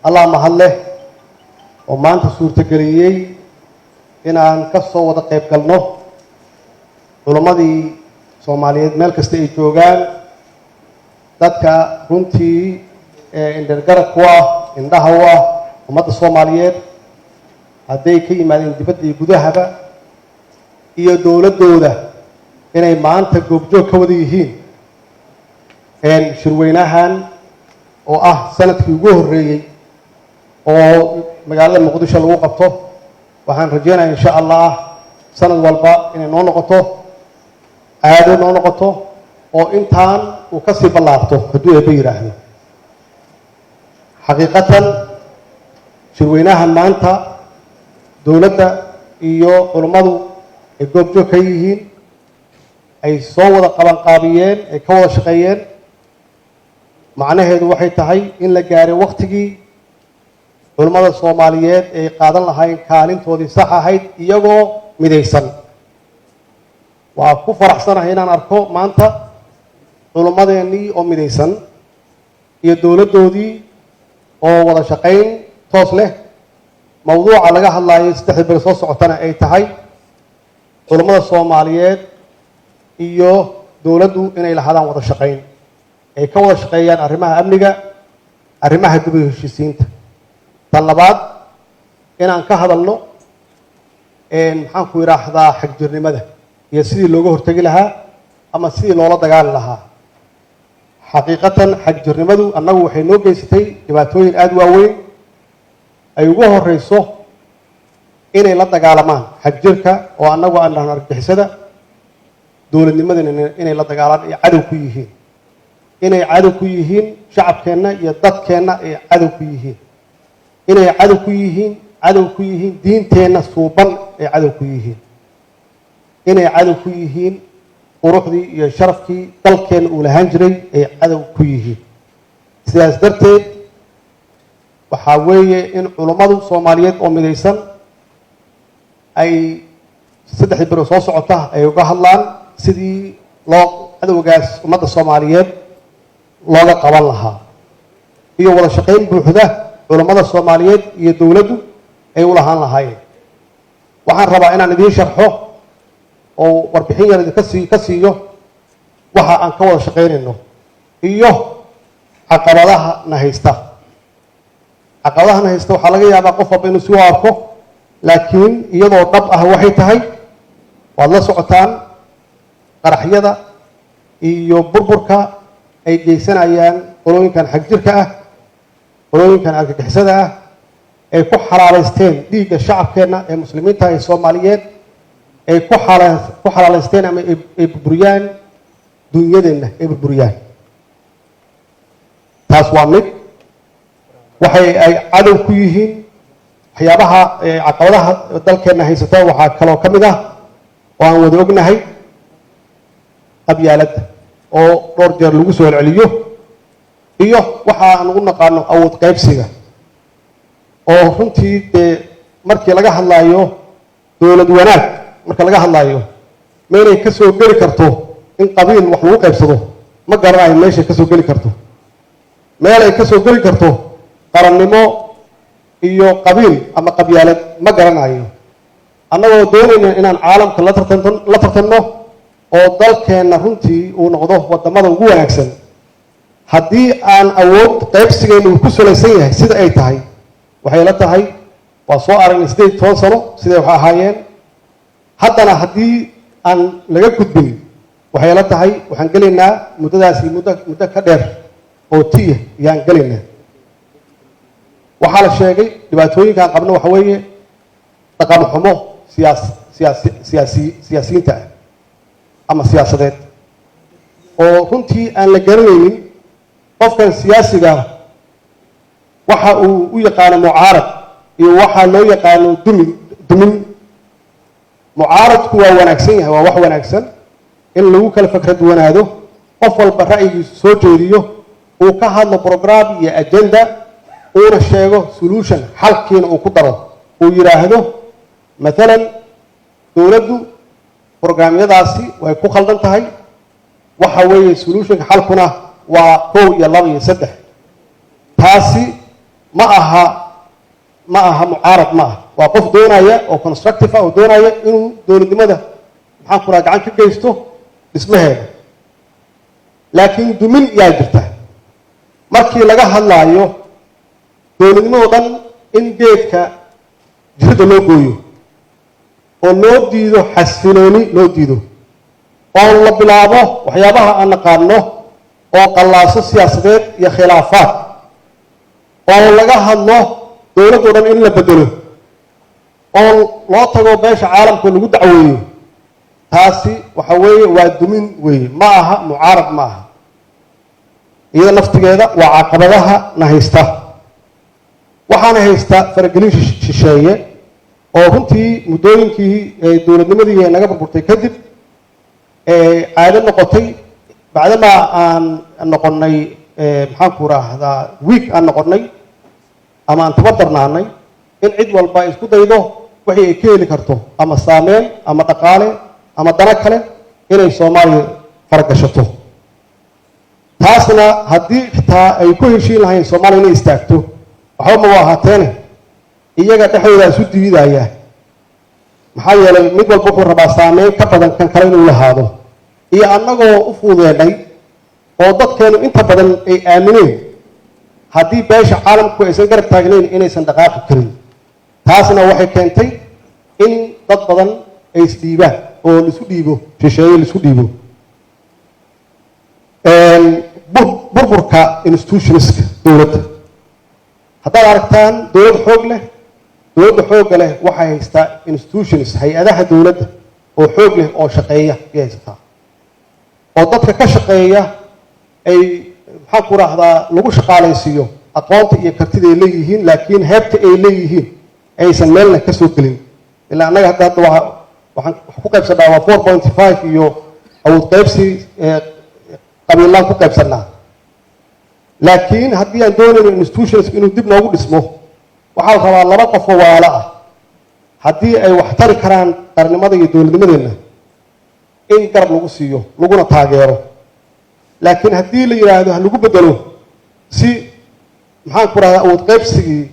الله محله وما أنت صورة قليل إن كسر وتقيب كلنه ولما دي Soomaaliyeed meel kasta ay joogaan dadka runtii indhagarad ku ah indhaha u ah ummadda Soomaaliyeed hadday ka yimaadeen dibadda iyo gudahaba iyo dowladooda inay maanta goobjoog ka wada yihiin shirweynahan oo ah sanadkii ugu horeeyay oo magaalada Muqdisho lagu qabto waxaan rajeynayaa insha Allah sanad walba inay noo noqoto aad noo noqoto oo intaan uu ka sii ballaarto hadduu ay yiraahdo xaqiiqatan shirweynahan maanta dowladda iyo culimadu ay goobjoog ka yihiin ay soo wada qabanqaabiyeen ay ka wada shaqeeyeen macnaheedu waxay tahay in la gaaray waqtigii culimada Soomaaliyeed ay qaadan lahaayeen kaalintoodii sax ahayd iyagoo midaysan waa ku faraxsanahay inaan arko maanta culimadeennii oo midaysan iyo dowladdoodii oo wada shaqayn toos leh mawduuca laga hadlayo 3 bil soo socotana ay tahay culimada Soomaaliyeed iyo dowladdu inay lahaadaan wada shaqayn ay ka wada shaqeeyaan arrimaha amniga arrimaha dib u heshiisiinta tan labaad inaan ka hadalno maxaan ku yiraahdaa xagjirnimada iyo sidii looga hortagi lahaa ama sidii loola dagaali lahaa xaqiiqatan xagjirnimadu annagu waxay noo geysatay dhibaatooyin aad u waaweyn ay ugu horeyso inay la dagaalamaan xagjirka oo annagu aan dhahan argixisada dowladnimadana inay la dagaalaan ay cadow ku yihiin inay cadow ku yihiin shacabkeenna iyo dadkeenna ay cadow ku yihiin inay cadow ku yihiin diinteenna suuban ay cadow ku yihiin inay cadow ku yihiin quruxdii iyo sharafkii dalkeena uu lahaan jiray ay cadow ku yihiin sidaas darteed waxaa weeye in culimmadu Soomaaliyeed oo midaysan ay 3 bil soo socota ay uga hadlaan sidii loo cadowgaas ummadda Soomaaliyeed looga qaban lahaa iyo wada shaqayn buuxda culimmada Soomaaliyeed iyo dowladdu ay u lahaan lahaayeen waxaan rabaa inaan idiin sharxo oo warbixin yar ka siiyo waxa aan ka wada shaqeynayno iyo caqabadaha na haysta waxaa laga yaabaa qof walba inuu soo arko laakiin iyadoo dhab ah waxay tahay waad la socotaan qaraxyada iyo burburka ay geysanayaan qolooyinkan xagjirka ah qolooyinkan argagixisada ah ay ku xalaaleysteen dhiigga shacabkeenna ee muslimiinta ee Soomaaliyeed ay ku xalaaleysteen ama ay burburiyaan dunyadeenna ay burburiyaan taas waa mid waxay ay cadow ku yihiin waxyaabaha caqabadaha dalkeenna haysata waxaa kaloo ka mid ah oo aan wada ognahay qabyaaladda oo dhowr jeer lagu soo celceliyo iyo waxa aan ugu naqaano awood qaybsiga oo runtii dee markii laga hadlayo dowlad wanaag marka laga hadlayo meelay ka soo geli karto in qabiil wax lagu qaybsado ma garanayo meesha ka soo geli karto meel ay ka soo geli karto qarannimo iyo qabiil ama qabyaalad ma garanayo annagoo doonayna inaan caalamka la tartanno oo dalkeenna runtii uu noqdo wadamada ugu wanaagsan haddii aan awood qaybsigeena uu ku salaysan yahay sida ay tahay waxay la tahay waa soo aragnay 18 sano siday wax ahaayeen haddana haddii aan laga gudbin waxay la tahay waxaan gelaynaa muddadaasi muddo ka dheer oo tiya yaan gelaynaa waxaa la sheegay dhibaatooyinkaan qabno waxa weeye dhaqan xumo siyaasiyiinta ah ama siyaasadeed oo runtii aan la garanaynin qofkan siyaasiga waxa uu u yaqaano mucaarad iyo waxa loo yaqaano dumin mucaaradku waa wanaagsan yahay waa wax wanaagsan in lagu kala fikra duwanaado qof walba ra'yigiisu soo jeediyo uu ka hadlo program iyo agenda uuna sheego solution xalkiina uu ku daro uu yiraahdo مثلا dowladdu programyadaasi way ku khaldan tahay waxa weeye solution xalkuna waa 1 iyo 2 iyo 3 taasi ma aha mucaarad ma aha waa qof doonaya oo constructive ah oo doonaya inuu dowladnimada maxaan ku rahaa gacan ka geysto dhismaheeda laakiin dumin yaa jirta markii laga hadlaayo dowladnimadoo dhan in geedka jirida loo gooyo oo loo diido xasilooni loo diido oo la bilaabo waxyaabaha aan naqaano oo qallaaso siyaasadeed iyo khilaafaad oo laga hadlo dowladoo dhan in la bedelo oo loo tago beesha caalamka lagu dacweeyo taasi waxa weeye waa dumin weeye ma aha mucaarad ma aha iyada naftigeeda waa caqabadaha na haysta waxaana haysta faragelin shisheeye oo runtii muddooyinkii dowladnimadii naga burburtay kadib caado noqotay bacdamaa aan noqonnay maxaan ku raahdaa week aan noqonnay ama aan tabadarnaanay in cid walba ay isku daydo wixii ay ka heli karto ama saameyn ama dhaqaale ama dana kale inay soomaaliya faragashato taasna haddii xitaa ay ku heshiin lahayn soomaaliya inay istaagto waxba ma ahaateene iyaga dhexdooda isu diidaya maxaa yeelay mid walba wuxuu rabaa saameyn ka badan kan kale inuu lahaado iyo annagoo u fuudeedhay oo dadkeenu inta badan ay aamineen haddii beesha caalamku aysan garab taagnayn inaysan dhaqaaqi karin taasna waxay keentay in dad badan ay isdhiibaan oo laisu dhiibo shisheeye laisu dhiibo burburka institutionska dowladda haddaad aragtaan dowlad xoog leh dowladda xoogga leh waxay haystaa institutions hay-adaha dowladda oo xoog leh oo shaqeeya ayay haysataa oo dadka ka shaqeeya ay maxaan ku raahdaa lagu shaqaalaysiiyo aqoonta iyo kartida ay leeyihiin laakiin heebta ay leeyihiin aysan meelna ka soo gelin ilaa annaga hadda waxaan ku qaybsanaa waa 4.5 iyo awood qaybsi qabiilaan ku qaybsanaa laakiin haddii aan doonayno institutions inuu dib noogu dhismo waxaa la rabaa laba qof oo waalo ah haddii ay wax tari karaan qarnimada iyo dowladnimadeenna in garab lagu siiyo laguna taageero laakiin haddii la yidhaahdo ha lagu bedelo si maxaan ku rahdaa awood qaybsigii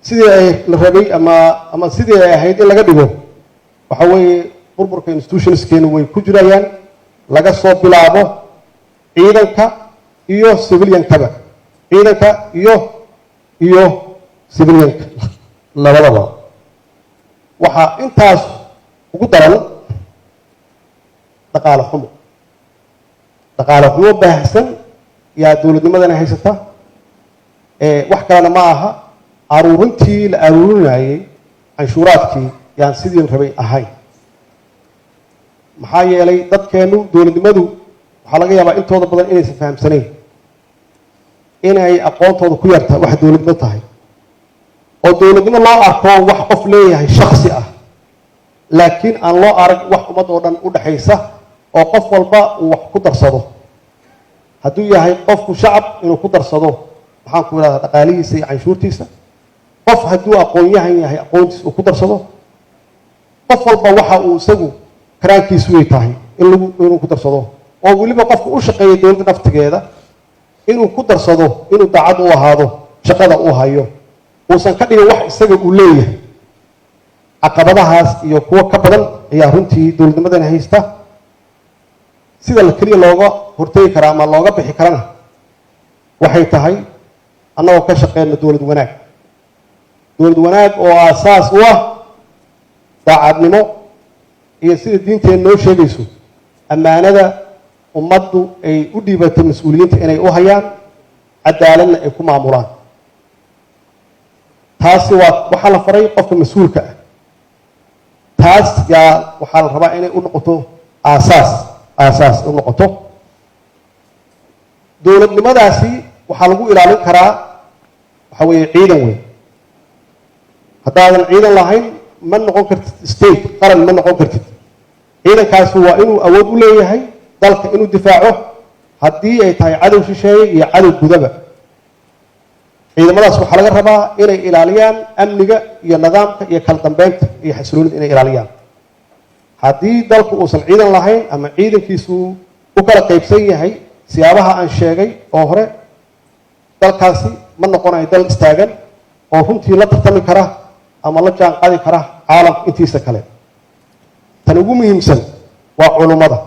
sidii ay la rabay ama sidii ay ahayd in laga dhigo waxa weeye burburka institutionskeenu way ku jirayaan laga soo bilaabo ciidanka iyo civiliankaba ciidanka iyo civilianka labadaba waxaa intaas ugu daran dhaqaale xumo baahsan yaa dowladnimadana haysata wax kalena ma aha aruurintii la aruurinayay canshuuraadkii yaan sidii la rabay ahayn maxaa yeelay dadkeenu dowladnimadu waxaa laga yaabaa intooda badan inaysan fahamsanayn inay aqoontooda ku yarta wax dowladnimo tahay oo dowladnimo loo arko wax qof leeyahay shaksi ah laakiin aan loo arag wax ummad oo dhan u dhaxaysa oo qof walba uu wax ku darsado hadduu yahay qofku shacab inuu ku darsado maxaan ku idhahdaa dhaqaalihiisa iyo canshuurtiisa qof hadduu aqoon-yahan yahay aqoontiisa uu ku darsado qof walba waxa uu isagu karaankiisu way tahay inuu ku darsado oo weliba qofku u shaqeeya dowladda naftigeeda inuu ku darsado inuu daacad u ahaado shaqada uu hayo uusan ka dhigin wax isaga uu leeyahay caqabadahaas iyo kuwo ka badan ayaa runtii dowladnimadana haysta sida keliya looga hortegi karaa ama looga bixi karana waxay tahay annagoo ka shaqeyno dowlad wanaag oo aasaas u ah daacadnimo iyo sida diinteena noo sheegayso ammaanada ummaddu ay u dhiibatay mas-uuliyiinta inay u hayaan cadaaladna ay ku maamulaan taasi waxaa la faray qofka mas-uulka ah taas yaa waxaa la rabaa inay u noqoto aasaas u noqoto dowladnimadaasi waxaa lagu ilaalin karaa waxa weeye ciidan weyn haddaadan ciidan lahayn ma noqon kartid state qaran ma noqon kartid ciidankaasi waa inuu awood u leeyahay dalka inuu difaaco haddii ay tahay cadow shisheeye iyo cadow gudaba ciidamadaas waxaa laga rabaa inay ilaaliyaan amniga iyo nidaamka iyo kala dambeynta iyo xasiloonida inay ilaaliyaan haddii dalku uusan ciidan lahayn ama ciidankiisu u kala qaybsan yahay siyaabaha aan sheegay oo hore dalkaasi ma noqonayo dal istaagan oo runtii la tartami kara ama la jaan qaadi kara caalamka intiisa kale. tan ugu muhiimsan waa culummada.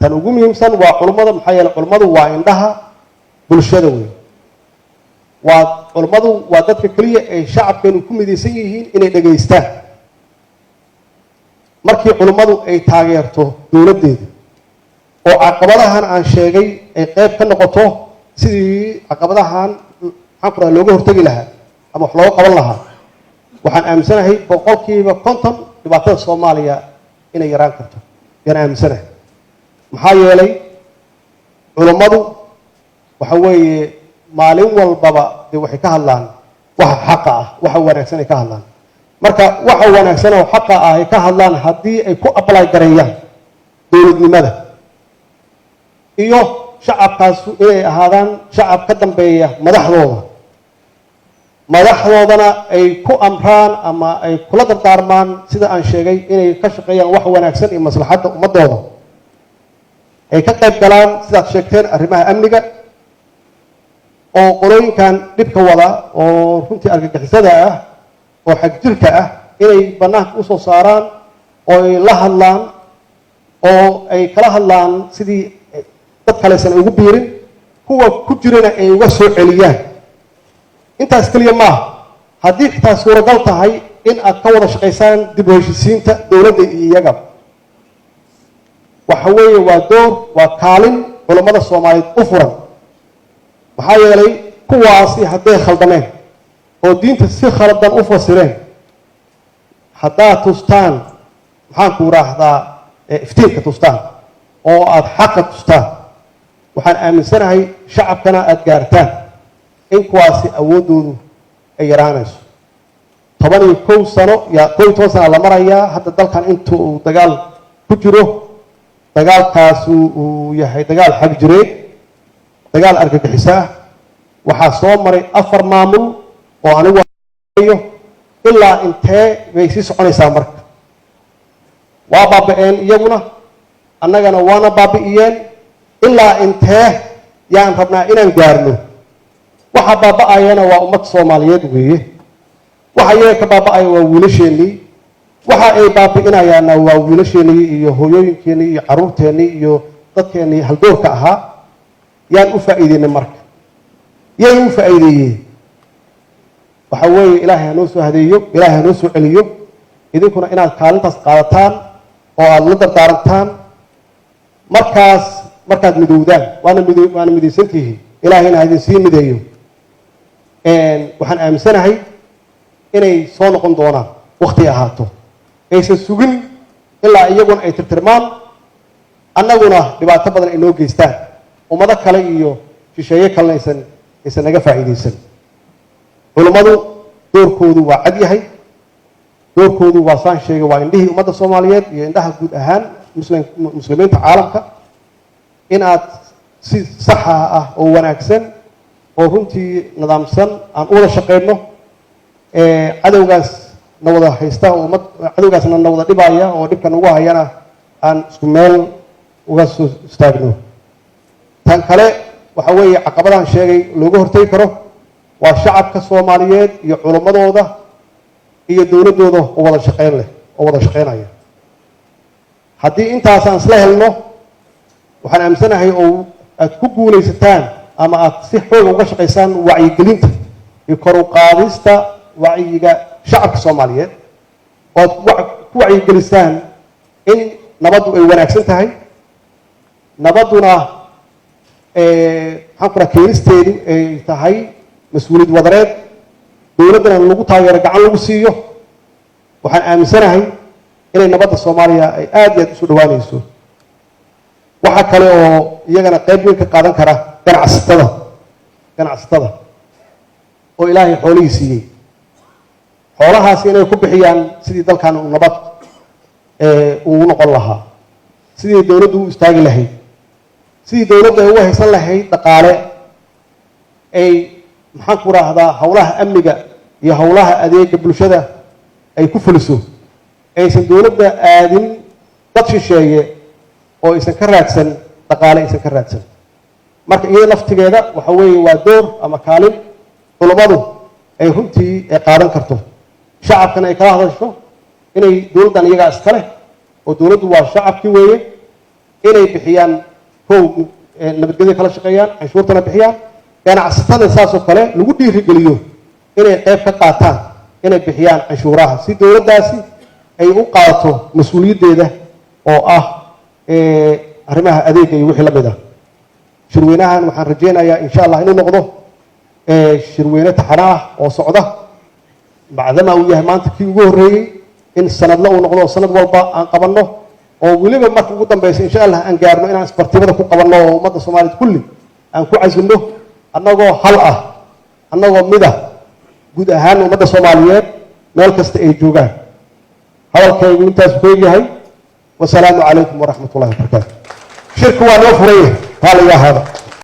tan ugu muhiimsan waa culummada, maxaa yeelay culummadu waa indhaha bulshada weyn. culummadu waa dadka keliya ay shacabkeenu ku midaysan yihiin inay dhegaystaan. markii culummadu ay taageerto dowladdeeda oo caqabadahan aan sheegay ay qayb ka noqoto sidii caqabadahan maxaan ku rahaa looga hortagi lahaa ama wax looga qaban lahaa, waxaan aaminsanahay 50% dhibaatada Soomaaliya inay yaraan karto. yaan aaminsanahay maxaa yeelay culummadu waxa weeye maalin walbaba dee waxay ka hadlaan waxa xaqa ah, waxa wanaagsan ay ka hadlaan. marka waxa wanaagsan oo xaqa ah ay ka hadlaan haddii ay ku apply gareeyaan dowladnimada iyo shacabkaas inay ahaadaan shacab ka dambeeya madaxdoodana ay ku amraan ama ay kula dardaarmaan sida aan sheegay inay ka shaqeeyaan wax wanaagsan iyo maslaxadda ummadooda, ay ka qayb galaan sidaad sheegteen arrimaha amniga oo qolooyinkan dhibka wada oo runtii argagixisada ah oo xagjirka ah inay bannaanka u soo saaraan oo ay la hadlaan oo ay kala hadlaan sidii dad kaleysan ay ugu biirin, kuwa ku jirana ay uga soo celiyaan. intaas keliya maaha, haddii xitaa suuragal tahay in aad ka wada shaqaysaan dib u heshiisiinta dowladda iyo iyaga, waxa weeye waa door, waa kaalin culammada Soomaaliyeed u furan. maxaa yeelay kuwaasi hadday khaldameen oo diinta si khaldan u fasireen, haddaad tustaan maxaan ku raahdaa iftiinka tustaan oo aad xaqa tustaan, waxaan aaminsanahay shacabkana aad gaartaan in kuwaasi awooddoodu ay yaraanayso. 11 sano yaa 11 sano la marayaa hadda dalkan inta uu dagaal ku jiro. dagaalkaas uu yahay dagaal xag jireed, dagaal argagixiso ah. waxaa soo maray 4 maamul oo anigu ilaa intee bay sii soconaysaa. marka waa baaba'een iyaguna, annagana waana baabi'iyeen. ilaa intee yaan rabnaa inaan gaarno? waxa baaba'ayana waa ummad Soomaaliyeed weeye. waxa iyaga ka baaba'aya waa wiilasheennii. waxa ay baabi'inayaanna waa wiilasheennii iyo hooyooyinkeennii iyo carruurteennii iyo dadkeennii haldoorka ahaa. yaan u faa'iideynay marka? yay u faa'iideeyeen? waxa weeye ilaahay ha noo soo hadeeyo, ilaahay ha noo soo celiyo. idinkuna inaad kaalintaas qaadataan oo aad la dardaarantaan. markaad midowdaan waana midaysantihiin, ilaahayna ha idin sii mideeyo. waxaan aaminsanahay inay soo noqon doonaan waqti ahaato, aysan sugin ilaa iyaguna ay tirtirmaan, annaguna dhibaato badan ay noo geystaan, ummado kale iyo shisheeye kalena aysan naga faa'iidaysan. culummadu doorkoodu waa cad yahay. doorkoodu waa saan sheegay waa indhihii ummadda Soomaaliyeed iyo indhaha guud ahaan muslimiinta caalamka. in aad si saxa ah oo wanaagsan oo runtii nidaamsan aan u wada shaqeyno. cadowgaas na wada haysta oo cadowgaasna na wada dhibaya oo dhibka nagu hayana aan isku meel uga soo istaagno. tan kale waxa weeye caqabadaan sheegay looga hortagi karo waa shacabka Soomaaliyeed iyo culimmadooda iyo dowladooda oo wada shaqeyn leh oo wada shaqeynaya. haddii intaas aan isla helno, waxaan aaminsanahay oo aad ku guulaysataan ama aad si xoog uga shaqaysaan wacyigelinta iyo kor u qaadista wacyiga shacabka Soomaaliyeed, oo aad ku wacyigelisaan in nabaddu ay wanaagsan tahay. nabadduna maxaan ku rahaa keenisteedu ay tahay mas-uuliyad wadareed, dowladdana lagu taageero, gacan lagu siiyo. waxaan aaminsanahay inay nabadda Soomaaliya ay aad iyo aad isu dhawaanayso. waxa kale oo iyagana qayb weyn ka qaadan kara ganacsatada oo ilaahay xoolihii siiyey. xoolahaasi inay ku bixiyaan sidii dalkan nabad uu noqon lahaa, sidii dowladdu u istaagi lahayd, sidii dowladdu ay u haysan lahayd dhaqaale ay maxaan ku raahdaa howlaha amniga iyo howlaha adeega bulshada ay ku fuliso. aysan dowladda aadin dad shisheeye oo aysan ka raadsan dhaqaale, aysan ka raadsan. marka iyada laftigeeda waxa weeye waa door ama kaalin culummadu ay runtii qaadan karto shacabkana ay kala hadasho inay dowladdan iyagaa iskale oo dowladdu waa shacabkii weeye inay bixiyaan kow nabadgelyo kala shaqeeyaan canshuurtana bixiyaan ganacsatada saasoo kale lagu dhiirigeliyo inay qayb ka qaataan inay bixiyaan canshuuraha si dowladdaasi ay u qaadato mas-uuliyaddeeda oo ah arrimaha adeega iyo wixii la mid ah shirweynahan waxaan rajaynayaa insha allah inuu noqdo shirweyne taxana ah oo socda bacdama uu yahay maanta kii ugu horreeyey in sanadla uu noqdo oo sanad walba aan qabanno oo weliba marka ugu dambeysa insha allah aan gaarno inaan isbartibada ku qabanno oo ummadda soomaaliyeed kulli aan ku casilno annagoo hal ah annagoo mid ah guud ahaan ummadda soomaaliyeed meel kasta ay joogaan hadalkaygu intaasu ku egyahay wasalaamu calaykum waraxmat ullahi wabarakaatu shirku waa noo furaya taa laga ahaada